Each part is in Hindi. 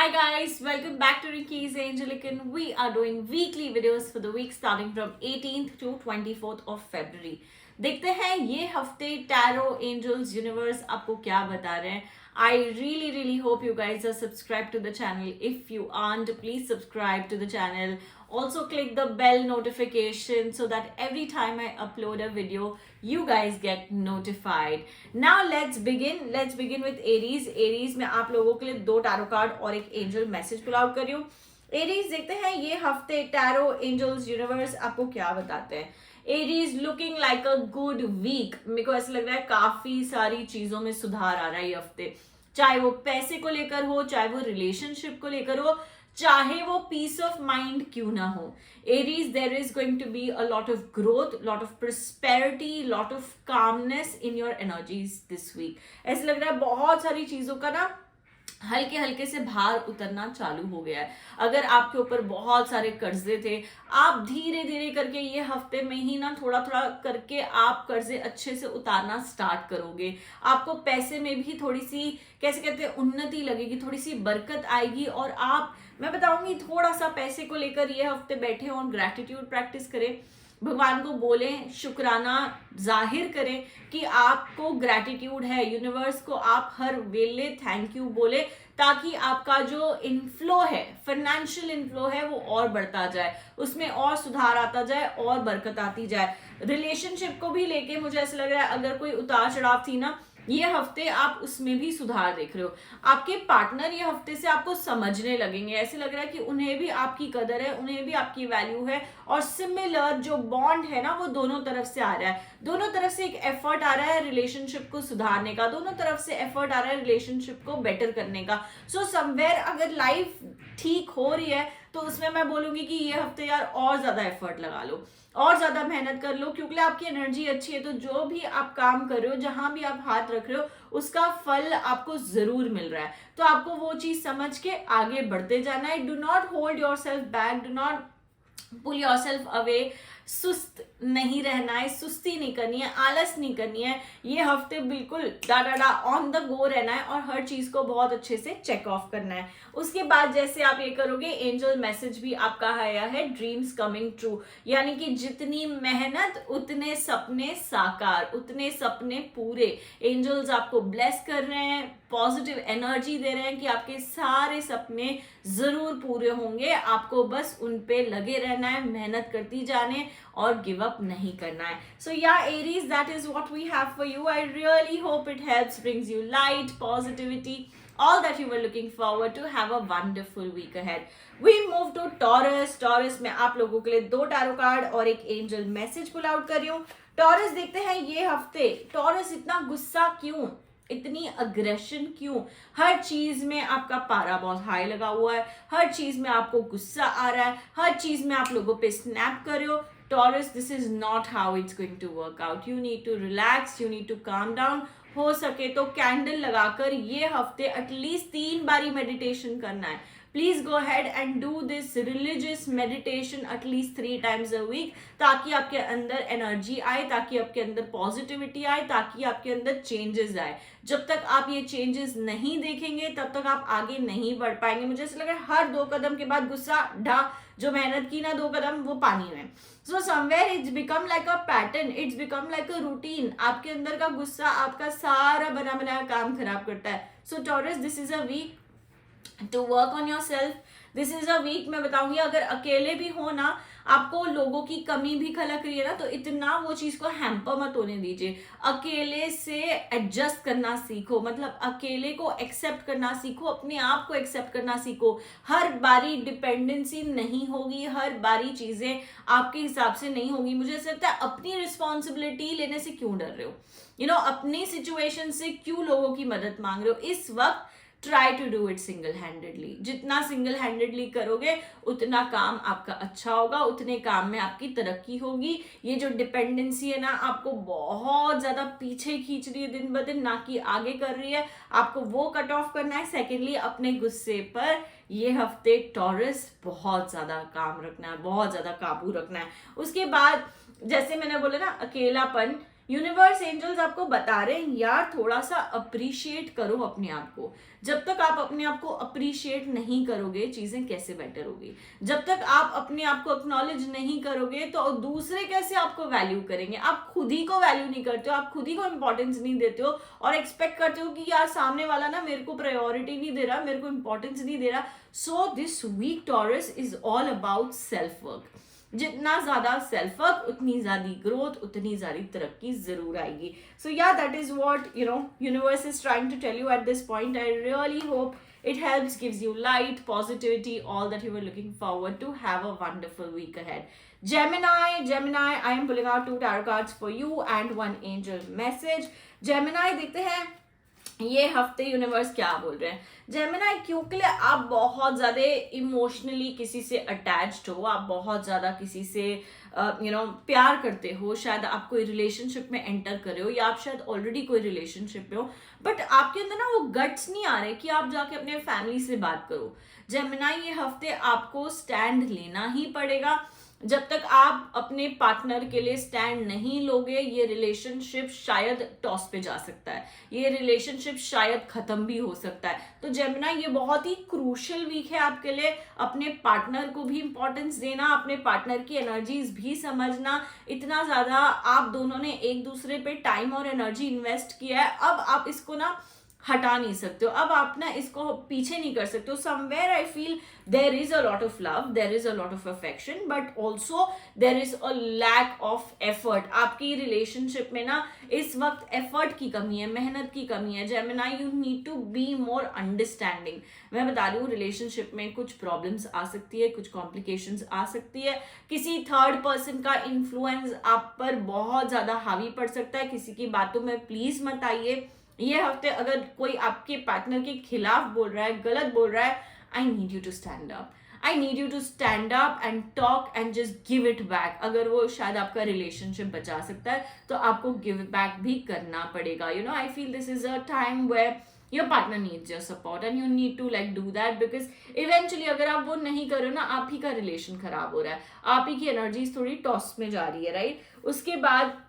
Hi guys, welcome back to Ricky's Angelican. We are doing weekly videos for the week starting from 18th to 24th of February. देखते हैं ये हफ्ते टैरो एंजल्स यूनिवर्स आपको क्या बता रहे हैं. I really hope you guys are subscribed to the channel. If you aren't, please subscribe to the channel. Also click the bell notification so that every time I upload a video, you guys get notified. Now let's begin. Let's begin with Aries. Aries में आप लोगों के लिए 2 टैरो कार्ड और एक एंजल मैसेज पुल आउट कर रही हूँ. एरीज देखते हैं ये हफ्ते टैरो एंजल्स यूनिवर्स आपको क्या बताते हैं. Aries looking like a good week. मेरे को ऐसा लग रहा है काफी सारी चीजों में सुधार आ रहा है ये हफ्ते, चाहे वो पैसे को लेकर हो, चाहे वो रिलेशनशिप को लेकर हो, चाहे वो पीस ऑफ माइंड क्यों ना हो. Aries there is going to be a lot of growth, lot of prosperity, lot of calmness in your energies this week. ऐसा लग रहा है बहुत सारी चीजों का ना हल्के हल्के से भार उतरना चालू हो गया है. अगर आपके ऊपर बहुत सारे कर्जे थे, आप धीरे धीरे करके ये हफ्ते में ही ना थोड़ा थोड़ा करके आप कर्जे अच्छे से उतारना स्टार्ट करोगे. आपको पैसे में भी थोड़ी सी कैसे कहते हैं उन्नति लगेगी, थोड़ी सी बरकत आएगी. और आप, मैं बताऊंगी, थोड़ा सा पैसे को लेकर ये हफ्ते बैठे और ग्रैटिट्यूड प्रैक्टिस करें. भगवान को बोलें, शुक्राना जाहिर करें कि आपको ग्रैटिट्यूड है. यूनिवर्स को आप हर वेले थैंक यू बोले ताकि आपका जो इनफ्लो है, फाइनेंशियल इनफ्लो है, वो और बढ़ता जाए, उसमें और सुधार आता जाए और बरकत आती जाए. रिलेशनशिप को भी लेके मुझे ऐसा लग रहा है अगर कोई उतार चढ़ाव थी ना, ये हफ्ते आप उसमें भी सुधार देख रहे हो. आपके पार्टनर ये हफ्ते से आपको समझने लगेंगे. ऐसे लग रहा है कि उन्हें भी आपकी कदर है, उन्हें भी आपकी वैल्यू है. और सिमिलर जो बॉन्ड है ना, वो दोनों तरफ से आ रहा है. दोनों तरफ से एक एफर्ट आ रहा है रिलेशनशिप को सुधारने का, दोनों तरफ से एफर्ट आ रहा है रिलेशनशिप को बेटर करने का. सो समवेयर अगर लाइफ ठीक हो रही है तो उसमें मैं बोलूंगी कि ये हफ्ते यार और ज्यादा एफर्ट लगा लो, और ज्यादा मेहनत कर लो, क्योंकि आपकी एनर्जी अच्छी है. तो जो भी आप काम कर रहे हो, जहां भी आप हाथ रख रहे हो, उसका फल आपको जरूर मिल रहा है. तो आपको वो चीज समझ के आगे बढ़ते जाना है. Do not hold yourself back, do not pull yourself away. सुस्त नहीं रहना है, सुस्ती नहीं करनी है, आलस नहीं करनी है. ये हफ्ते बिल्कुल डा ऑन द गो रहना है और हर चीज को बहुत अच्छे से चेक ऑफ करना है. उसके बाद जैसे आप ये करोगे, एंजल मैसेज भी आपका आया है, ड्रीम्स कमिंग ट्रू. यानी कि जितनी मेहनत उतने सपने साकार, उतने सपने पूरे. एंजल्स आपको ब्लेस कर रहे हैं, पॉजिटिव एनर्जी दे रहे हैं कि आपके सारे सपने जरूर पूरे होंगे. आपको बस उन पे लगे रहना है, मेहनत करती जाने और गिव अप नहीं करना है. So yeah Aries, that is what we have for you. I really hope it helps, brings you light, positivity, all that you were looking forward to. Have a wonderful week ahead. We move to Taurus. Taurus में आप लोगों के लिए 2 टैरो कार्ड और एक एंजल मैसेज पुल आउट कर रही हूँ. टॉरस देखते हैं ये हफ्ते टॉरस इतना गुस्सा क्यों, इतनी अग्रेशन क्यों. हर चीज में आपका पारा बहुत हाई लगा हुआ है, हर चीज में आपको गुस्सा आ रहा है, हर चीज में आप लोगों पे स्नैप कर रहे हो. Taurus, this is not how it's going to work out. You need to relax, you need to calm down. हो सके तो कैंडल लगाकर ये हफ्ते एटलीस्ट 3 बारी मेडिटेशन करना है. Please go ahead and do this religious meditation at least 3 times a week, ताकि आपके अंदर एनर्जी आए, ताकि आपके अंदर पॉजिटिविटी आए, ताकि आपके अंदर चेंजेस आए. जब तक आप ये चेंजेस नहीं देखेंगे तब तक आप आगे नहीं बढ़ पाएंगे. मुझे ऐसा लग रहा है हर 2 कदम के बाद गुस्सा ढा, जो मेहनत की ना 2 कदम, वो पानी में. So somewhere it's become like a pattern, it's become like a routine. आपके अंदर का गुस्सा आपका सारा बना बनाया काम खराब करता है. So Taurus, this is a week to work on yourself. This is a week, मैं बताऊंगी, अगर अकेले भी हो ना, आपको लोगों की कमी भी खलक रही है ना, तो इतना वो चीज को हैम्पर मत होने दीजिए. अकेले से एडजस्ट करना सीखो, मतलब अकेले को एक्सेप्ट करना सीखो, अपने आप को एक्सेप्ट करना सीखो. हर बारी डिपेंडेंसी नहीं होगी, हर बारी चीजें आपके हिसाब से नहीं होगी. मुझे ऐसा लगता है अपनी रिस्पॉन्सिबिलिटी लेने से क्यों डर रहे हो, अपनी सिचुएशन से क्यों लोगों की मदद मांग रहे हो. इस वक्त try to do it single handedly. जितना सिंगल हैंडेडली करोगे उतना काम आपका अच्छा होगा, उतने काम में आपकी तरक्की होगी. ये जो डिपेंडेंसी है ना, आपको बहुत ज्यादा पीछे खींच रही है दिन ब दिन, ना कि आगे कर रही है. आपको वो कट ऑफ करना है. सेकेंडली, अपने गुस्से पर ये हफ्ते टॉरस बहुत ज्यादा काम रखना है, बहुत ज्यादा काबू रखना है. उसके बाद जैसे मैंने बोला ना, अकेलापन, यूनिवर्स एंजल्स आपको बता रहे हैं यार थोड़ा सा अप्रिशिएट करो अपने आप को। जब तक आप अपने आप को अप्रिशिएट नहीं करोगे चीजें कैसे बेटर होगी। जब तक आप अपने आप को एक्नॉलेज नहीं करोगे तो दूसरे कैसे आपको वैल्यू करेंगे। आप खुद ही को वैल्यू नहीं करते हो, आप खुद ही को इंपॉर्टेंस नहीं देते हो और एक्सपेक्ट करते हो कि यार सामने वाला ना मेरे को प्रायोरिटी नहीं दे रहा, मेरे को इंपॉर्टेंस नहीं दे रहा। So this week Taurus is all about self work. जितना ज्यादा सेल्फ वर्क उतनी ज्यादा ग्रोथ, उतनी ज्यादा तरक्की जरूर आएगी। So yeah that is what universe is trying to tell you at this point. I really hope it helps, gives you light, positivity, all that you were looking forward to. Have a wonderful week ahead. Gemini, I am pulling out 2 tarot cards for you and 1 angel message. Gemini, देखते हैं ये हफ्ते यूनिवर्स क्या बोल रहे हैं। जेमिनाई, क्योंकि आप बहुत ज्यादा इमोशनली किसी से अटैच्ड हो, आप बहुत ज्यादा किसी से प्यार करते हो, शायद आप कोई रिलेशनशिप में एंटर करे हो या आप शायद ऑलरेडी कोई रिलेशनशिप में हो, बट आपके अंदर ना वो गट्स नहीं आ रहे कि आप जाके अपने फैमिली से बात करो। जेमिनाई, ये हफ्ते आपको स्टैंड लेना ही पड़ेगा। जब तक आप अपने पार्टनर के लिए स्टैंड नहीं लोगे ये रिलेशनशिप शायद टॉस पे जा सकता है, ये रिलेशनशिप शायद खत्म भी हो सकता है। तो जेमिनी, ये बहुत ही क्रूशियल वीक है आपके लिए। अपने पार्टनर को भी इंपॉर्टेंस देना, अपने पार्टनर की एनर्जीज भी समझना। इतना ज्यादा आप दोनों ने एक दूसरे पे टाइम और एनर्जी इन्वेस्ट किया है, अब आप इसको ना हटा नहीं सकते हो, अब आप ना इसको पीछे नहीं कर सकते हो। Somewhere I feel there is a lot of love, there is a lot of affection, but also there is a lack of effort. आपकी रिलेशनशिप में ना इस वक्त एफर्ट की कमी है, मेहनत की कमी है। Gemini, you need to be more understanding. मैं बता रही हूँ रिलेशनशिप में कुछ प्रॉब्लम्स आ सकती है, कुछ कॉम्प्लिकेशंस आ सकती है, किसी थर्ड पर्सन का इन्फ्लुएंस आप पर बहुत ज्यादा हावी पड़ सकता है। किसी की बातों में प्लीज मत आइए। ये हफ्ते अगर कोई आपके पार्टनर के खिलाफ बोल रहा है, गलत बोल रहा है, I need you to stand up, I need you to stand up and talk and just give it back. अगर वो शायद आपका रिलेशनशिप बचा सकता है तो आपको गिव बैक भी करना पड़ेगा। I feel this is a time where your partner needs your support and you need to like do that, because eventually अगर आप वो नहीं कर रहे हो ना, आप ही का रिलेशन खराब हो रहा है, आप ही की एनर्जी थोड़ी टॉस में जा रही है, राइट। उसके बाद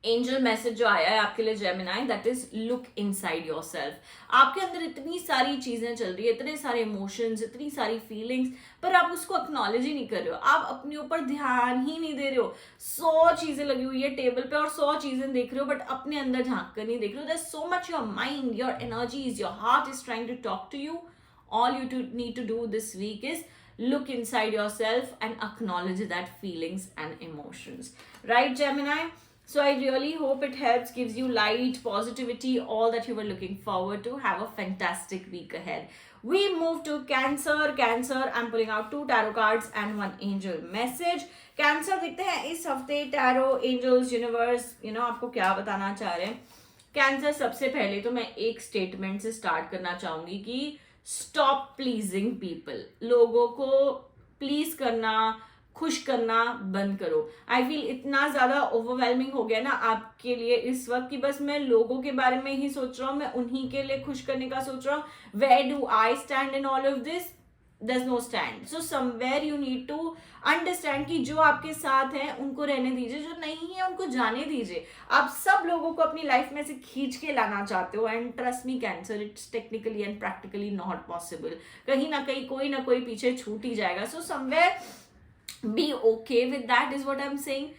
एंजल मैसेज जो आया है आपके लिए Gemini, that is look inside yourself. आपके अंदर इतनी सारी चीजें चल रही है, इतने सारे इमोशंस, इतनी सारी फीलिंग्स, पर आप उसको एक्नॉलेज ही नहीं कर रहे हो, आप अपने ऊपर ध्यान ही नहीं दे रहे हो। 100 चीजें लगी हुई है टेबल पे और 100 चीजें देख रहे हो, बट अपने अंदर झांक कर नहीं देख रहे हो। There is so much your mind, your energies, your heart is trying to talk to you. All you need to do this week is look inside yourself and acknowledge that feelings and emotions. Right, Gemini? So I really hope it helps, gives you light, positivity, all that you were looking forward to. Have a fantastic week ahead. We move to Cancer. Cancer, I'm pulling out 2 tarot cards and 1 angel message. Cancer, देखते हैं इस हफ्ते टैरो, एंजल्स, यूनिवर्स आपको क्या बताना चाह रहे हैं। कैंसर, सबसे पहले तो मैं एक स्टेटमेंट से स्टार्ट करना चाहूंगी कि स्टॉप प्लीजिंग पीपल। लोगों को प्लीज करना, खुश करना बंद करो। आई फील इतना ज्यादा ओवरवेलमिंग हो गया ना आपके लिए इस वक्त कि बस मैं लोगों के बारे में ही सोच रहा हूँ, मैं उन्हीं के लिए खुश करने का सोच रहा हूँ। Where do I stand in all of this? There's no stand. So somewhere you need to understand कि जो आपके साथ हैं उनको रहने दीजिए, जो नहीं है उनको जाने दीजिए। आप सब लोगों को अपनी लाइफ में से खींच के लाना चाहते हो, and trust me cancer, it's technically and practically not possible. कहीं ना कोई पीछे छूट ही जाएगा। So somewhere be okay with that is what I'm saying.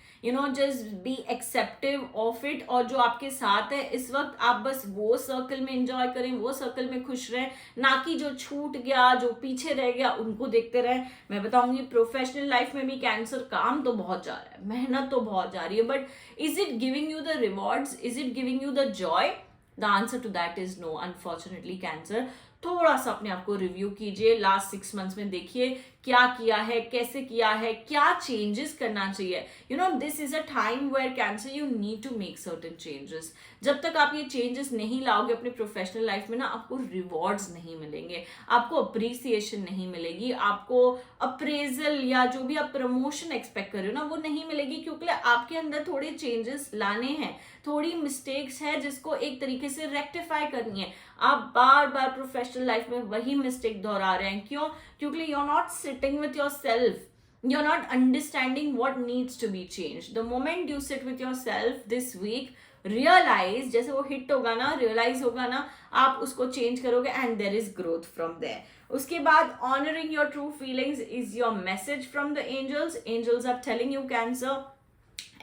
Just be acceptive of it। और जो आपके साथ है इस वक्त, आप बस वो सर्कल में एंजॉय करें, वो सर्कल में खुश रहें, ना कि जो छूट गया, जो पीछे रह गया उनको देखते रहें। मैं बताऊंगी प्रोफेशनल लाइफ में भी कैंसर काम तो बहुत जा रहा है, मेहनत तो बहुत जा रही है, but is it giving you the rewards, is it giving you the joy? The answer to that is no, unfortunately Cancer. थोड़ा सा अपने आप को रिव्यू कीजिए, लास्ट 6 मंथ्स में देखिए क्या किया है, कैसे किया है, क्या चेंजेस करना चाहिए। This is a time where Cancer you need to make certain changes. जब तक आप ये चेंजेस नहीं लाओगे अपने प्रोफेशनल लाइफ में ना, आपको रिवॉर्ड्स नहीं मिलेंगे, आपको अप्रिसिएशन नहीं मिलेगी, आपको अप्रेजल या जो भी आप प्रमोशन एक्सपेक्ट कर रहे हो ना वो नहीं मिलेगी, क्योंकि आपके अंदर थोड़े चेंजेस लाने हैं, थोड़ी मिस्टेक्स है जिसको एक तरीके से रेक्टिफाई करनी है। आप बार बार प्रोफेशनल लाइफ में वही मिस्टेक दोहरा रहे हैं, क्यों? क्योंकि you are not sitting with your self. you're not understanding what needs to be changed. The moment you sit with yourself this week, realize, जैसे वो हिट होगा ना, रियलाइज होगा ना, आप उसको चेंज करोगे and there is growth from there. उसके बाद honouring your true feelings is your message from the angels. Angels are telling you Cancer,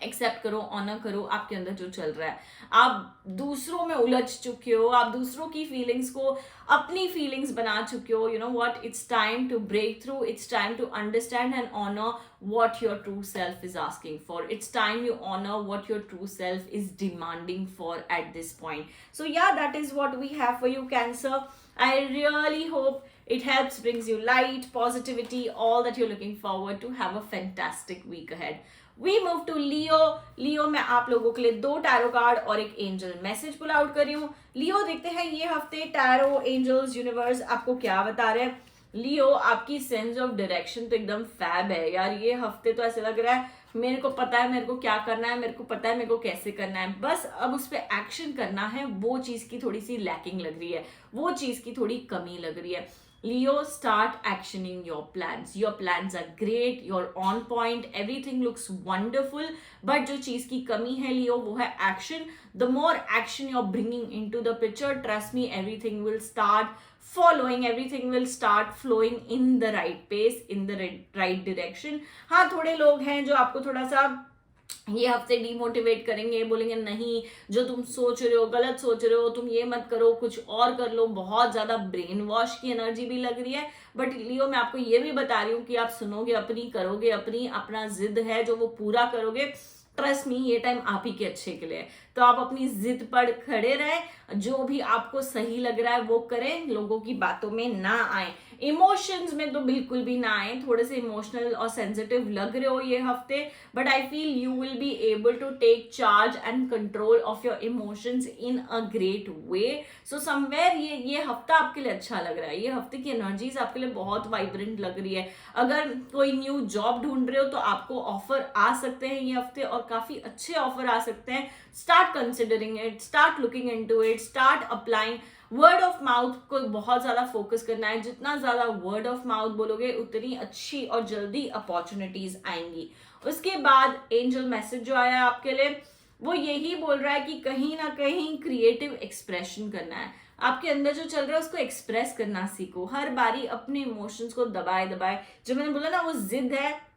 accept करो, ऑनर करो आपके अंदर जो चल रहा है. आप दूसरों में उलझ चुके हो, आप दूसरों की फीलिंग्स को अपनी फीलिंग्स बना चुके हो. You know what, it's time to break through, it's time to understand and honour what your true self is asking for. It's time you honor what your true self is demanding for at this point. So yeah, that is what we have for you, Cancer. I really hope it helps, brings you light, positivity, all that you're looking forward to. Have a fantastic week ahead. We move to Leo. Leo मैं आप लोगों के लिए 2 टैरो कार्ड और एक एंजल मैसेज पुल आउट कर रही हूँ. लियो, देखते हैं ये हफ्ते टैरो, एंजल्स, यूनिवर्स आपको क्या बता रहे हैं. लियो, आपकी सेंस ऑफ डायरेक्शन तो एकदम फैब है यार. ये हफ्ते तो ऐसे लग रहा है मेरे को पता है मेरे को क्या करना है, मेरे को पता है मेरे को कैसे करना है, बस अब उस पर एक्शन करना है. वो चीज की थोड़ी सी लैकिंग लग रही है, वो चीज की थोड़ी कमी लग रही है. Leo, start actioning your plans. Your plans are great, you're on point, everything looks wonderful. But जो चीज की कमी है Leo, वो है action. The more action you're bringing into the picture, trust me, everything will start following, everything will start flowing in the right pace, in the right direction. हाँ, थोड़े लोग हैं जो आपको थोड़ा सा ये हफ्ते डिमोटिवेट करेंगे, बोलेंगे नहीं जो तुम सोच रहे हो गलत सोच रहे हो, तुम ये मत करो, कुछ और कर लो. बहुत ज्यादा ब्रेन वॉश की एनर्जी भी लग रही है. बट लियो, मैं आपको ये भी बता रही हूँ कि आप सुनोगे अपनी, करोगे अपनी, अपना जिद है जो वो पूरा करोगे. ट्रस्ट मी, ये टाइम आप ही के अच्छे के लिए. तो आप अपनी जिद पर खड़े रहें, जो भी आपको सही लग रहा है वो करें, लोगों की बातों में ना आए, इमोशंस में तो बिल्कुल भी ना आए. थोड़े से इमोशनल और सेंसिटिव लग रहे हो ये हफ्ते, but I feel you will be able to take charge and control of your emotions in a great way. So somewhere ये हफ्ता आपके लिए अच्छा लग रहा है. ये हफ्ते की एनर्जीज आपके लिए बहुत वाइब्रेंट लग रही है. अगर कोई न्यू जॉब ढूंढ रहे हो तो आपको ऑफर आ सकते हैं ये हफ्ते, और काफी अच्छे ऑफर आ सकते हैं. Start considering it, start looking into it, start applying. Word of mouth को बहुत ज्यादा फोकस करना है. जितना ज्यादा वर्ड ऑफ माउथ बोलोगे उतनी अच्छी और जल्दी अपॉर्चुनिटीज आएंगी. उसके बाद एंजल मैसेज जो आया आपके लिए, वो यही बोल रहा है कि कहीं ना कहीं क्रिएटिव एक्सप्रेशन करना है. आपके अंदर जो चल रहा है उसको एक्सप्रेस करना सीखो. हर बारी अपने इमोशंस को दबाए दबाए, जो मैंने बोला ना वो जिद है,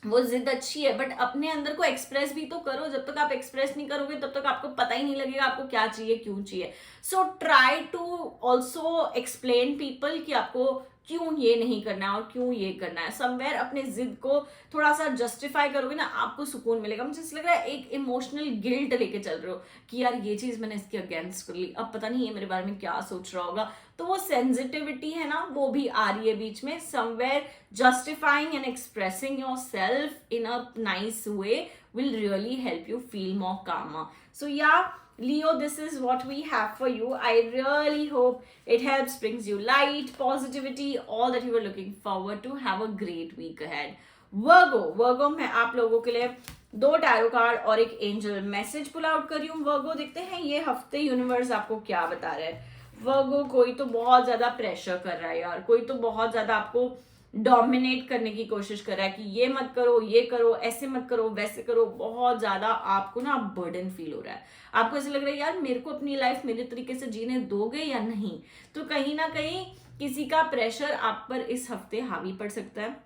वो जिद अच्छी है, बट अपने अंदर को एक्सप्रेस भी तो करो. जब तक आप एक्सप्रेस नहीं करोगे तब तक आपको पता ही नहीं लगेगा आपको क्या चाहिए, क्यों चाहिए. So try to also explain people कि आपको क्यों ये नहीं करना है और क्यों ये करना है. समवेयर अपने जिद को थोड़ा सा जस्टिफाई करोगे ना, आपको सुकून मिलेगा. मुझे ऐसा लग रहा है एक इमोशनल गिल्ट लेके चल रहे हो कि यार ये चीज मैंने इसके अगेंस्ट कर ली, अब पता नहीं ये मेरे बारे में क्या सोच रहा होगा. तो वो सेंसिटिविटी है ना, वो भी आ रही है बीच में. Somewhere justifying and expressing your self in a nice way will really help you feel more calmer. So yeah, Leo, this is what we have for you. I really hope it helps, brings you light, positivity, all that you were looking forward to. Have a great week ahead. Virgo मैं आप लोगों के लिए 2 टैरो कार्ड और एक एंजल मैसेज पुल आउट कर रही हूँ. वर्गो, देखते हैं ये हफ्ते यूनिवर्स आपको क्या बता रहा है. वर्गो, कोई तो बहुत ज्यादा प्रेशर कर रहा है यार, कोई तो बहुत ज्यादा आपको डोमिनेट करने की कोशिश कर रहा है कि ये मत करो, ये करो, ऐसे मत करो, वैसे करो. बहुत ज्यादा आपको ना बर्डन फील हो रहा है. आपको ऐसा लग रहा है यार मेरे को अपनी लाइफ मेरे तरीके से जीने दोगे या नहीं. तो कहीं ना कहीं किसी का प्रेशर आप पर इस हफ्ते हावी पड़ सकता है.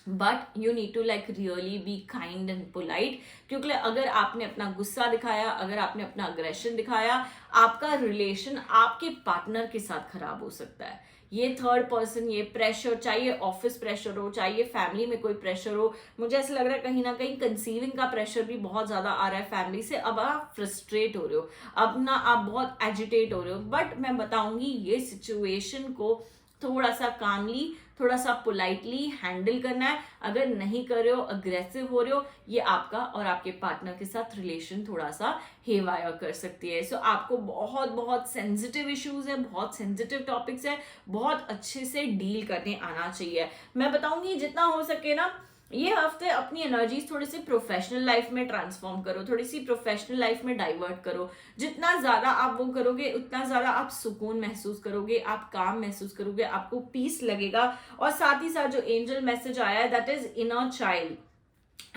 But you need to like really be kind and polite, क्योंकि अगर आपने अपना गुस्सा दिखाया, अगर आपने अपना अग्रेशन दिखाया, आपका रिलेशन आपके पार्टनर के साथ खराब हो सकता है. ये थर्ड पर्सन, ये प्रेशर, चाहे ऑफिस प्रेशर हो, चाहे फैमिली में कोई प्रेशर हो, मुझे ऐसा लग रहा है कहीं ना कहीं कंसीविंग का प्रेशर भी बहुत ज्यादा आ रहा है फैमिली से. अब आप फ्रस्ट्रेट हो रहे हो, अब ना आप बहुत एजिटेट हो रहे हो. बट मैं बताऊंगी ये सिचुएशन को थोड़ा सा कामली, थोड़ा सा पोलाइटली हैंडल करना है. अगर नहीं कर रहे हो, अग्रेसिव हो रहे हो, ये आपका और आपके पार्टनर के साथ रिलेशन थोड़ा सा हेवायर कर सकती है. सो आपको बहुत बहुत सेंसिटिव इश्यूज है, बहुत सेंसिटिव टॉपिक्स है, बहुत अच्छे से डील करने आना चाहिए. मैं बताऊंगी जितना हो सके ना ये हफ्ते अपनी एनर्जीज थोड़ी सी प्रोफेशनल लाइफ में ट्रांसफॉर्म करो, थोड़ी सी प्रोफेशनल लाइफ में डाइवर्ट करो। जितना ज्यादा आप वो करोगे उतना ज्यादा आप सुकून महसूस करोगे, आप काम महसूस करोगे, आपको पीस लगेगा। और साथ ही साथ जो एंजल मैसेज आया है that is inner child.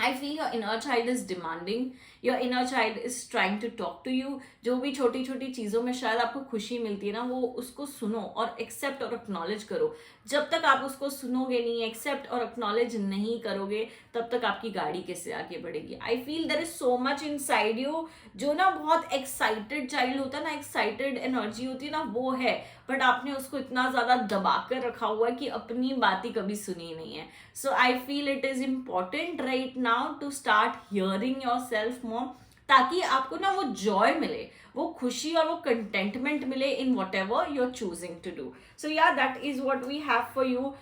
I feel your inner child is demanding, your inner child is trying to talk to you। जो भी छोटी छोटी चीज़ों में शायद आपको खुशी मिलती है ना, वो उसको सुनो और एक्सेप्ट और एक्नॉलेज करो। जब तक आप उसको सुनोगे नहीं, एक्सेप्ट और एक्नॉलेज नहीं करोगे, तब तक आपकी गाड़ी कैसे आगे बढ़ेगी। I feel there is so much inside you, जो ना बहुत एक्साइटेड चाइल्ड होता है ना, एक्साइटेड एनर्जी होती है ना, वो है। बट आपने उसको इतना ज़्यादा दबा कर रखा हुआ है कि अपनी बात ही कभी सुनी नहीं है। So I feel it is important right now to start hearing yourself more, ताकि आपको ना वो जॉय मिले, वो खुशी और वो कंटेंटमेंट मिले in whatever you are choosing to do. So yeah that is what we have for you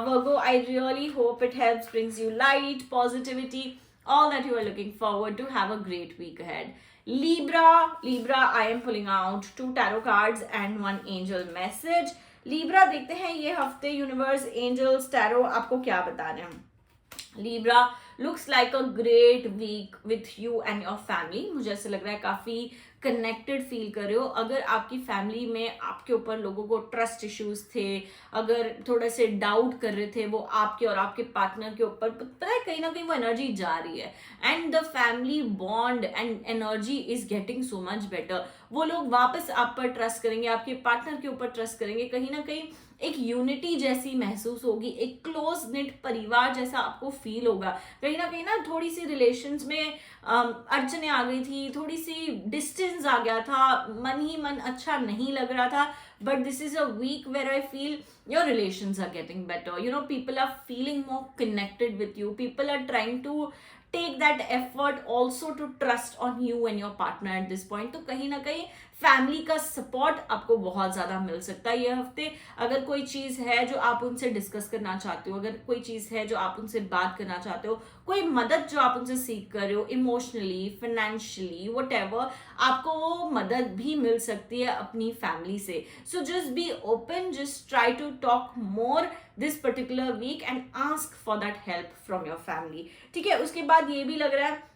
Virgo. I really hope it helps, brings you light, positivity, all that you are looking forward to. Have a great week ahead. Libra, I am pulling out 2 tarot cards and 1 angel message. Libra, देखते हैं ये हफ्ते यूनिवर्स, एंजल्स, टैरो आपको क्या बता रहे हैं। Libra, looks like a great week with you and your family. मुझे ऐसा लग रहा है काफ़ी कनेक्टेड फील कर रहे हो। अगर आपकी फैमिली में आपके ऊपर लोगों को ट्रस्ट इश्यूज थे, अगर थोड़े से डाउट कर रहे थे वो आपके और आपके पार्टनर के ऊपर, पता है कहीं ना कहीं वो एनर्जी जा रही है and the family bond and energy is getting so much better. वो लोग वापस आप पर ट्रस्ट करेंगे, आपके पार्टनर के ऊपर ट्रस्ट करेंगे। कहीं ना कहीं एक यूनिटी जैसी महसूस होगी, एक क्लोज निट परिवार जैसा आपको फील होगा। कहीं ना थोड़ी सी रिलेशंस में अड़चने आ गई थी, थोड़ी सी डिस्टेंस आ गया था, मन ही मन अच्छा नहीं लग रहा था। But this is a week where I feel your relations are getting better, you know, people are feeling more connected with you, people are trying to take that effort also to trust on you and your partner at this point। तो कहीं ना कहीं फैमिली का सपोर्ट आपको बहुत ज़्यादा मिल सकता है ये हफ्ते। अगर कोई चीज़ है जो आप उनसे डिस्कस करना चाहते हो, अगर कोई चीज़ है जो आप उनसे बात करना चाहते हो, कोई मदद जो आप उनसे सीख कर रहे हो, इमोशनली, फाइनेंशियली, व्हाटएवर, आपको वो मदद भी मिल सकती है अपनी फैमिली से। So just be open, just try to talk more this particular week and ask for that help from your family। ठीक है, उसके बाद ये भी लग रहा है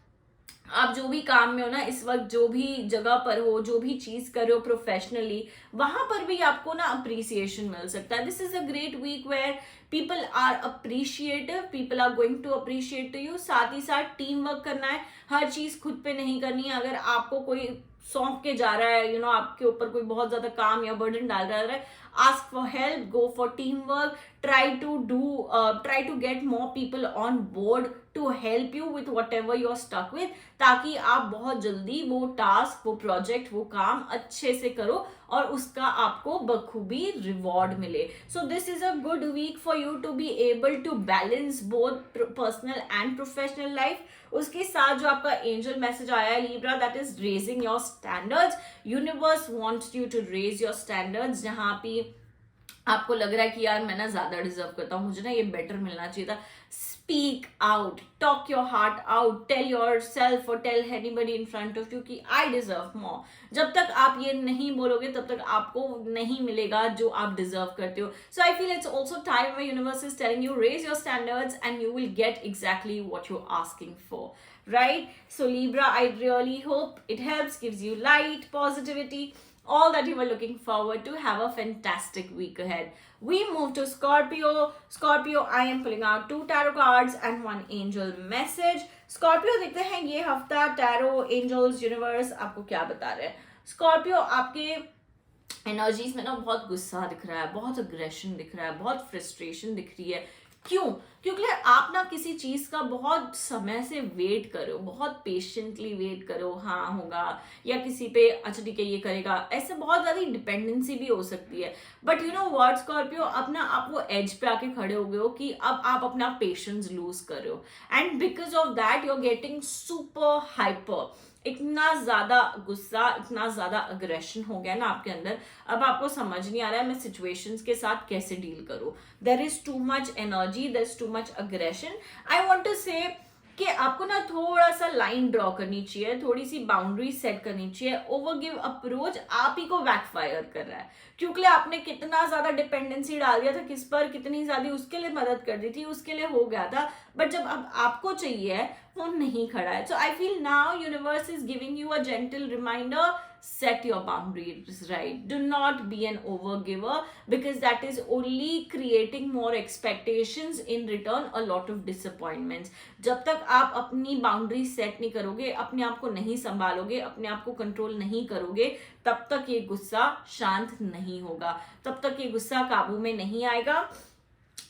आप जो भी काम में हो ना इस वक्त, जो भी जगह पर हो, जो भी चीज कर रहे हो प्रोफेशनली, वहां पर भी आपको ना अप्रिसिएशन मिल सकता है। This is a great week where people are appreciative, people are going to appreciate to you. साथ ही साथ टीम वर्क करना है, हर चीज खुद पे नहीं करनी है। अगर आपको कोई सौंप के जा रहा है, आपके ऊपर कोई बहुत ज्यादा काम या बर्डन डाल रहा है, ask for help, go for teamwork, try to get more people on board to help you with whatever you are stuck with, ताकि आप बहुत जल्दी वो टास्क, वो प्रोजेक्ट, वो काम अच्छे से करो और उसका आपको बखूबी रिवॉर्ड मिले। So this is a good week for you to be able to balance both personal and professional life. उसके साथ जो आपका एंजल मैसेज आया है Libra, that is raising your standards. Universe wants you to raise your standards. जहां पे आपको लग रहा है कि यार मैं ना ज्यादा डिजर्व करता हूँ, मुझे ना ये बेटर मिलना चाहिए था, speak out, talk your heart out, tell yourself और tell anybody in front of you कि आई डिजर्व मोर। जब तक आप ये नहीं बोलोगे तब तक आपको नहीं मिलेगा जो आप डिजर्व करते हो। So I feel it's also time when universe is telling you raise your standards and you will get exactly what you are asking for, right? So Libra, I really hope it helps, gives you light, positivity, all that you were looking forward to. Have a fantastic week ahead. We move to Scorpio. Scorpio, I am pulling out 2 tarot cards and 1 angel message. Scorpio, देखते हैं ये हफ्ता टैरो, एंजल्स, यूनिवर्स आपको क्या बता रहे हैं। Scorpio, आपके एनर्जीज में ना बहुत गुस्सा दिख रहा है, बहुत अग्रेशन दिख रहा है, बहुत फ्रस्ट्रेशन दिख रही है। क्यों? क्योंकि आप ना किसी चीज का बहुत समय से वेट करो, बहुत पेशेंटली वेट करो, हाँ होगा, या किसी पे अच्छा ठीक है ये करेगा, ऐसे बहुत ज्यादा डिपेंडेंसी भी हो सकती है। But you know what Scorpio, अपना आप वो एज पे आके खड़े हो गए हो कि अब आप अपना पेशेंस लूज कर रहे हो and because of that you are getting super hyper. इतना ज्यादा गुस्सा, इतना ज्यादा अग्रेशन हो गया ना आपके अंदर, अब आपको समझ नहीं आ रहा है मैं सिचुएशंस के साथ कैसे डील करूं। There is too much energy, there is too much aggression. I want to say कि आपको ना थोड़ा सा लाइन ड्रॉ करनी चाहिए, थोड़ी सी बाउंड्री सेट करनी चाहिए। ओवरगिव अप्रोच आप ही को बैकफायर कर रहा है, क्योंकि आपने कितना ज्यादा डिपेंडेंसी डाल दिया था किस पर, कितनी ज्यादा उसके लिए मदद कर दी थी, उसके लिए हो गया था, बट जब अब आपको चाहिए वो नहीं खड़ा है। So I feel now universe is giving you a gentle reminder, set your boundaries right. Do not be an overgiver, because that is only creating more expectations, in return a lot of disappointments. जब तक आप अपनी बाउंड्री सेट नहीं करोगे, अपने आप को नहीं संभालोगे, अपने आप को कंट्रोल नहीं करोगे, तब तक ये गुस्सा शांत नहीं होगा, तब तक ये गुस्सा काबू में नहीं आएगा।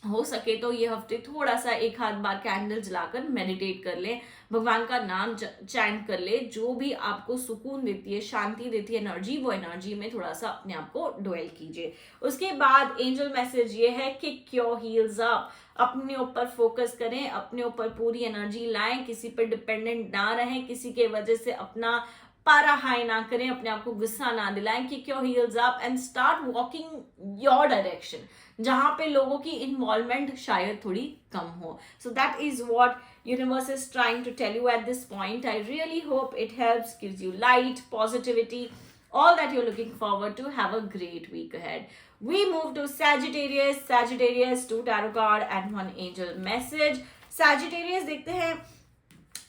हो सके तो ये हफ्ते थोड़ा सा एक आध बार कैंडल जलाकर मेडिटेट कर ले, भगवान का नाम चैंट कर ले, जो भी आपको सुकून देती है, शांति देती है एनर्जी, वो एनर्जी में थोड़ा सा अपने आप को ड्वेल कीजिए। उसके बाद एंजल मैसेज ये है कि किक योर अप, अपने ऊपर फोकस करें, अपने ऊपर पूरी एनर्जी लाएं, किसी पर डिपेंडेंट ना रहें, किसी के वजह से अपना पारा हाई ना करें, अपने आप को गुस्सा ना दिलाएं। Kick your heels up and start walking your direction, जहां पे लोगों की इन्वॉल्वमेंट शायद थोड़ी कम हो। So that is what universe is trying to tell you at this point. I really hope it helps, gives you light, positivity, all that you're looking forward to. Have a great week ahead. We move to Sagittarius. Sagittarius, 2 tarot card and 1 angel message. Sagittarius, देखते हैं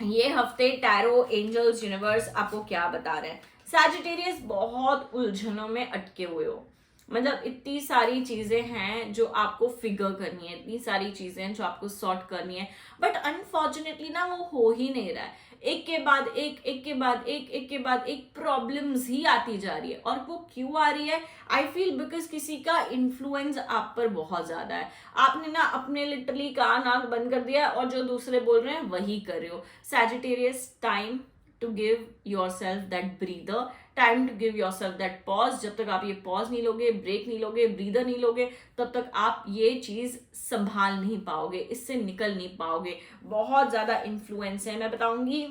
ये हफ्ते टैरो, एंजल्स, यूनिवर्स आपको क्या बता रहे हैं। सैजिटेरियस बहुत उलझनों में अटके हुए हो, मतलब इतनी सारी चीजें हैं जो आपको फिगर करनी है, इतनी सारी चीजें हैं जो आपको सॉर्ट करनी है, बट अनफॉर्चुनेटली ना वो हो ही नहीं रहा है। एक के बाद एक के बाद एक के बाद एक प्रॉब्लम्स ही आती जा रही है। और वो क्यों आ रही है? आई फील बिकॉज किसी का इन्फ्लुएंस आप पर बहुत ज्यादा है। आपने ना अपने लिटरली कान आंख बंद कर दिया और जो दूसरे बोल रहे हैं वही कर रहे हो। Sagittarius, time to give yourself that breather, time to give yourself that pause. जब तक आप ये पॉज नहीं लोगे, ब्रेक नहीं लोगे, ब्रीदर नहीं लोगे, तब तक आप ये चीज संभाल नहीं पाओगे, इससे निकल नहीं पाओगे। बहुत ज्यादा इन्फ्लुएंस है, मैं बताऊंगी।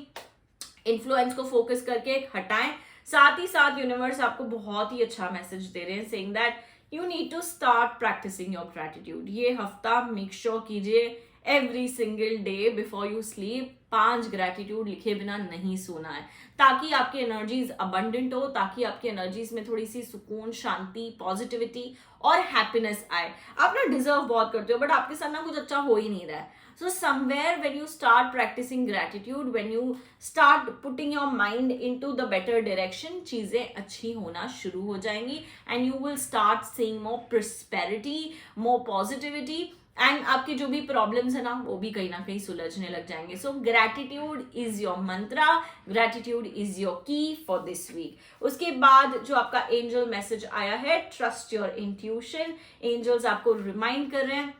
इन्फ्लुएंस को फोकस करके हटाएं। साथ ही साथ यूनिवर्स आपको बहुत ही अच्छा मैसेज दे रहे हैं, saying that you need to start practising your gratitude. ये हफ्ता मेक श्योर कीजिए every single day before you sleep 5 gratitude लिखे बिना नहीं सोना है, ताकि आपकी एनर्जीज अबंडेंट हो, ताकि आपकी एनर्जीज में थोड़ी सी सुकून, शांति, पॉजिटिविटी और हैप्पीनेस आए। आप ना डिजर्व बहुत करते हो, बट आपके साथ ना कुछ अच्छा हो ही नहीं रहा है। So somewhere when you start practicing gratitude, when you start putting your mind into the better direction, चीजें अच्छी होना शुरू हो जाएंगी and you will start seeing more prosperity, more positivity, and आपकी जो भी प्रॉब्लम्स है ना वो भी कहीं ना कहीं सुलझने लग जाएंगे। So gratitude is your Mantra, gratitude is your की फॉर दिस वीक। उसके बाद जो आपका एंजल मैसेज आया है, ट्रस्ट योर इंट्यूशन। एंजल्स आपको रिमाइंड कर रहे हैं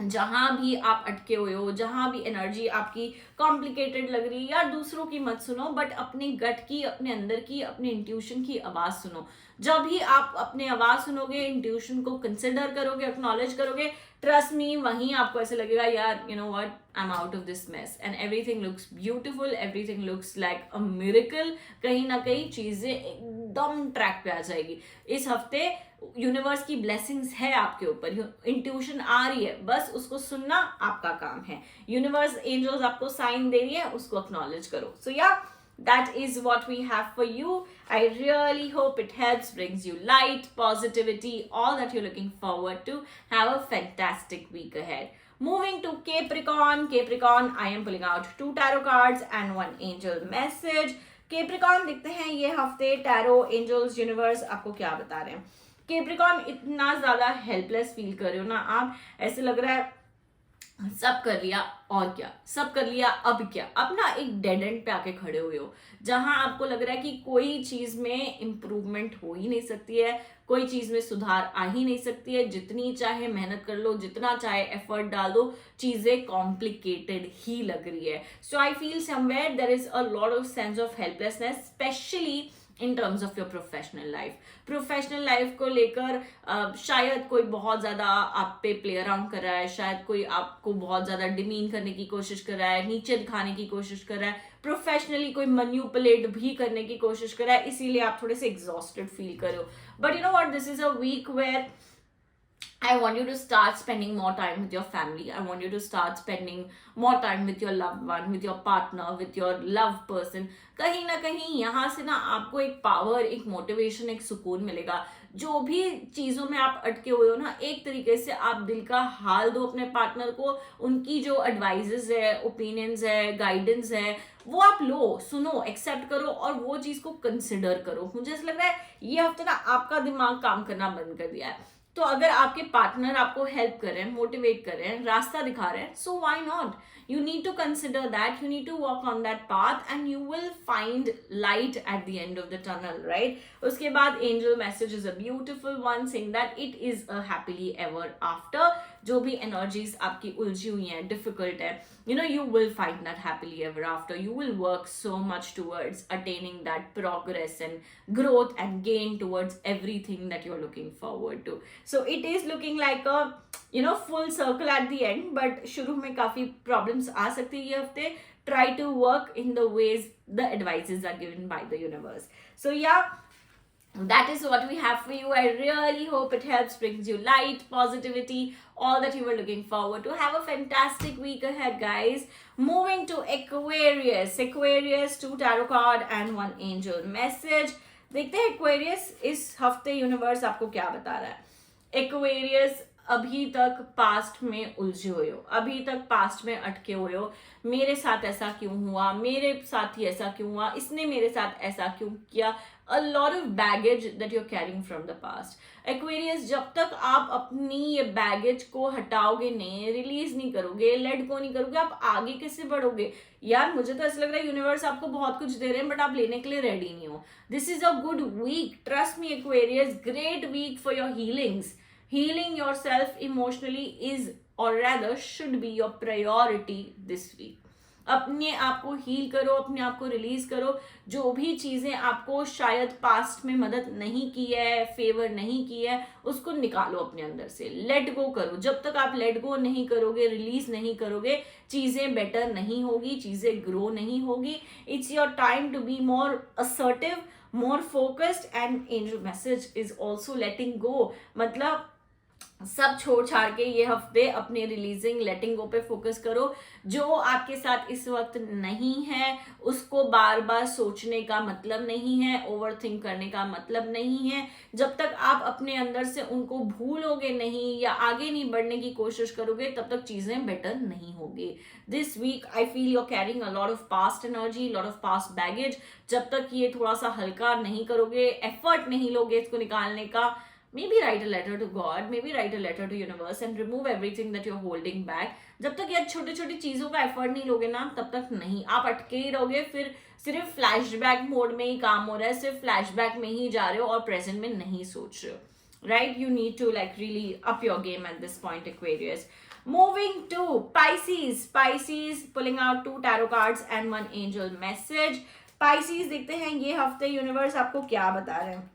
जहां भी आप अटके हुए हो, जहां भी एनर्जी आपकी कॉम्प्लिकेटेड लग रही है, या दूसरों की मत सुनो, बट अपने गट की, अपने अंदर की, अपने इंट्यूशन की आवाज सुनो। जब भी आप अपने आवाज सुनोगे, इंट्यूशन को कंसिडर करोगे, एक्नॉलेज करोगे, ट्रस्ट मी, वहीं आपको ऐसे लगेगा यार you know what, I am out of this mess and everything looks beautiful, everything looks like a miracle. कहीं ना कहीं चीजें एकदम ट्रैक पे आ जाएगी। इस हफ्ते यूनिवर्स की ब्लेसिंग्स है आपके ऊपर, इंट्यूशन आ रही है, बस उसको सुनना आपका काम है। यूनिवर्स, एंजल्स आपको साइन दे रही है, उसको एक्नॉलेज करो। सो या that is what we have for you. I really hope it helps, brings you light, positivity, all that you're looking forward to. Have a fantastic week ahead. Moving to Capricorn. Capricorn, I am pulling out 2 tarot cards and 1 angel message. Capricorn, देखते हैं ये हफ्ते टैरो, एंजल्स, यूनिवर्स आपको क्या बता रहे हैं। Capricorn, इतना ज्यादा हेल्पलेस फील कर रहे हो ना आप, ऐसे लग रहा है सब कर लिया और क्या, सब कर लिया अब क्या। अब ना एक डेड एंड पे आके खड़े हुए हो, जहां आपको लग रहा है कि कोई चीज में इंप्रूवमेंट हो ही नहीं सकती है, कोई चीज में सुधार आ ही नहीं सकती है। जितनी चाहे मेहनत कर लो, जितना चाहे एफर्ट डाल दो, चीजें कॉम्प्लिकेटेड ही लग रही है। So I feel somewhere there is a lot of sense of helplessness, especially in terms of your professional life. Professional life को लेकर शायद कोई बहुत ज्यादा आप पे प्ले अराउंड कर रहा है, शायद कोई आपको बहुत ज्यादा डिमीन करने की कोशिश कर रहा है, नीचे दिखाने की कोशिश कर रहा है, प्रोफेशनली कोई मैनिपुलेट भी करने की कोशिश कर रहा है, इसीलिए आप थोड़े से एग्जॉस्टेड फील कर रहे हो। But you know what, this is a week where I want you to start spending more time with your family. I want you to start spending more time with your loved one, with your partner, with your loved person. कहीं ना कहीं यहाँ से ना आपको एक पावर, एक मोटिवेशन, एक सुकून मिलेगा. जो भी चीज़ों में आप अटके हुए हो ना, एक तरीके से आप दिल का हाल दो अपने पार्टनर को. उनकी जो एडवाइजेज है, ओपिनियंस है, गाइडेंस है, वो आप लो, सुनो, एक्सेप्ट करो और वो चीज़ को कंसिडर करो. मुझे ऐसा लग रहा है ये हफ्ते ना आपका दिमाग काम करना बंद कर दिया है. तो अगर आपके पार्टनर आपको हेल्प कर रहे हैं, मोटिवेट कर रहे हैं, रास्ता दिखा रहे हैं, so why not. You need to consider that, you need to walk on that path and you will find light at the end of the tunnel, right? उसके बाद angel message is a beautiful one saying that it is a happily ever after. जो भी energies आपकी उलझी हुई हैं, difficult है, you know, you will find that happily ever after. You will work so much towards attaining that progress and growth and gain towards everything that you're looking forward to. So it is looking like a full circle at the end, but शुरू में काफी problems आ सकती है ये हफ्ते. Try to work in the ways the advices are given by the universe. So yeah, that is what we have for you. I really hope it helps, brings you light, positivity, all that you were looking forward to. Have a fantastic week ahead, guys. Moving to Aquarius. Aquarius, 2 tarot card and 1 angel message. देखते हैं Aquarius इस हफ्ते यूनिवर्स आपको क्या बता रहा है. Aquarius, अभी तक पास्ट में उलझे हुए हो, अभी तक पास्ट में अटके हुए हो. मेरे साथ ऐसा क्यों हुआ, मेरे साथ ही ऐसा क्यों हुआ, इसने मेरे साथ ऐसा क्यों किया. A lot of baggage that you are carrying from the past. Aquarius, जब तक आप अपनी ये बैगेज को हटाओगे नहीं, रिलीज नहीं करोगे, लेट गो नहीं करोगे, आप आगे कैसे बढ़ोगे. यार मुझे तो ऐसा लग रहा है यूनिवर्स आपको बहुत कुछ दे रहे हैं बट आप लेने के लिए रेडी नहीं हो. This is a good week, trust me Aquarius, great week for your healings. Healing yourself emotionally is, or rather should be, your priority this week. अपने आप को हील करो, अपने आप को रिलीज करो. जो भी चीजें आपको शायद पास्ट में मदद नहीं की है, फेवर नहीं की है, उसको निकालो अपने अंदर से, लेट गो करो. जब तक आप लेट गो नहीं करोगे, रिलीज नहीं करोगे, चीजें बेटर नहीं होगी, चीजें ग्रो नहीं होगी. It's your time to be more assertive, more focused, and angel message is also letting go. मतलब सब छोड़ छाड़ के ये हफ्ते अपने रिलीजिंग, लेटिंग गो पे फोकस करो. जो आपके साथ इस वक्त नहीं है उसको बार बार सोचने का मतलब नहीं है, ओवर थिंक करने का मतलब नहीं है. जब तक आप अपने अंदर से उनको भूलोगे नहीं या आगे नहीं बढ़ने की कोशिश करोगे तब तक चीजें बेटर नहीं होगी. This week I feel you are carrying a lot of past energy, lot of past baggage. जब तक ये थोड़ा सा हल्का नहीं करोगे, एफर्ट नहीं लोगे इसको निकालने का, maybe write a letter to God, maybe write a letter to universe and remove everything that you're holding back. जब तक यार छोटे छोटी चीजों का एफर्ट नहीं लोगे ना तब तक नहीं, आप अटके ही रहोगे. फिर सिर्फ फ्लैशबैक मोड में ही काम हो रहा है, सिर्फ फ्लैशबैक में ही जा रहे हो और प्रेजेंट में नहीं सोच रहे हो. Right? You need to like really up your game at this point, Aquarius. Moving to Pisces. Pisces, pulling out 2 tarot cards and 1 angel message. Pisces, देखते हैं ये हफ्ते यूनिवर्स आपको क्या बता रहे हैं.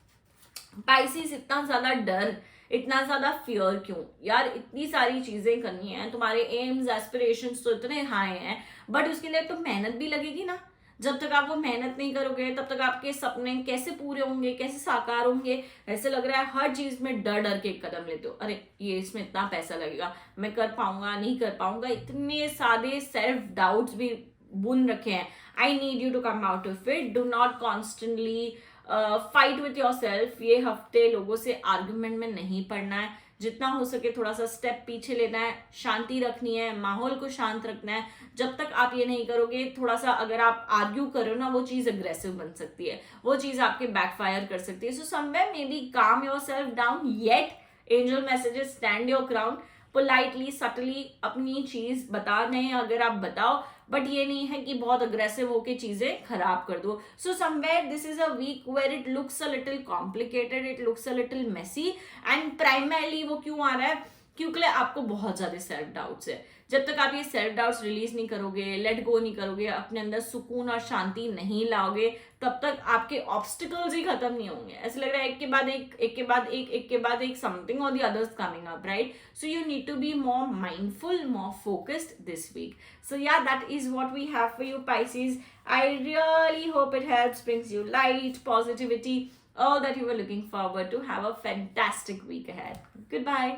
पाइसिस, इतना ज्यादा डर, इतना ज्यादा फियर क्यों यार. इतनी सारी चीजें करनी है, तुम्हारे एम्स, एस्पिरेशंस तो इतने हाई हैं, बट उसके लिए तो मेहनत भी लगेगी ना. जब तक आप वो मेहनत नहीं करोगे तब तक आपके सपने कैसे पूरे होंगे, कैसे साकार होंगे. ऐसे लग रहा है हर चीज में डर डर के कदम लेते हो. अरे ये इसमें इतना पैसा लगेगा, मैं कर पाऊंगा नहीं कर पाऊंगा. इतने सारे सेल्फ डाउट्स भी बुन रखे हैं. I need you to come out of it. Do not constantly fight with your self. ये हफ्ते लोगों से आर्ग्यूमेंट में नहीं पड़ना है. जितना हो सके थोड़ा सा स्टेप पीछे लेना है, शांति रखनी है, माहौल को शांत रखना है. जब तक आप ये नहीं करोगे, थोड़ा सा अगर आप आर्ग्यू करो ना, वो चीज अग्रेसिव बन सकती है, वो चीज आपके बैकफायर कर सकती है. सो समवेयर मे बी काम your self down. Yet angel messages, stand your ground, politely, subtly अपनी चीज बता रहे हैं अगर आप बताओ, बट ये नहीं है कि बहुत अग्रेसिव होके चीजें खराब कर दो. So somewhere this is a week where it looks a little complicated, it looks a little messy. And primarily वो क्यों आ रहा है, क्योंकि आपको बहुत ज्यादा सेल्फ डाउट्स है. जब तक आप ये सेल्फ डाउट्स रिलीज नहीं करोगे, लेट गो नहीं करोगे, अपने अंदर सुकून और शांति नहीं लाओगे, तब तक आपके ऑब्स्टिकल्स ही खत्म नहीं होंगे. ऐसे लग रहा है एक के बाद एक, एक के बाद एक, एक के बाद एक, समथिंग और the others coming up, right. So you need to be more mindful, more focused this week. So yeah, that is what we have for you, Pisces. I really hope it helps, brings you light, positivity, all that you were looking forward to. Have a fantastic week ahead. Goodbye.